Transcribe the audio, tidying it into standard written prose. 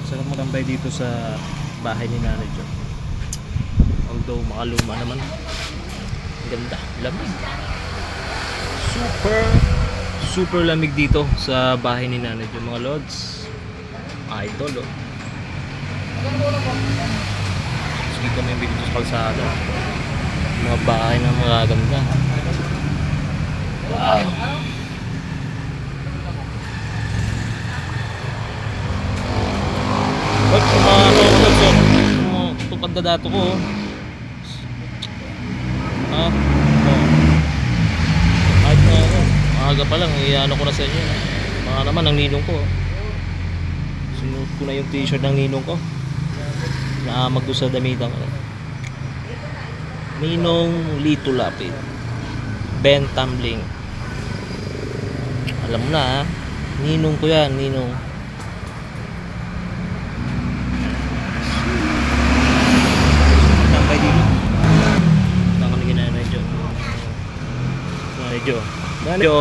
Sarap magambay dito sa bahay ni Nanay Jo. Although makaluma naman. Ganda, lamig. Super lamig dito sa bahay ni Nanay Jo, mga lods. Idol, oh. Sige kami yung dito sa kalsada. Mga bahay na mga ganda. Wow. Wag tupad na dato ko. Ah, oh. Kahit na maaga pa lang, iano ko na sa inyo. Mga naman ang ninong ko. Sinuot ko na yung t-shirt ng ninong ko. Naamag doon sa damitan ko. Ninong Lito Lapid, Ben Tumbling. Alam mo na ha, ninong ko yan, ninong. Tambay dito. Saan kami ginanay Jo? Nanay Jo.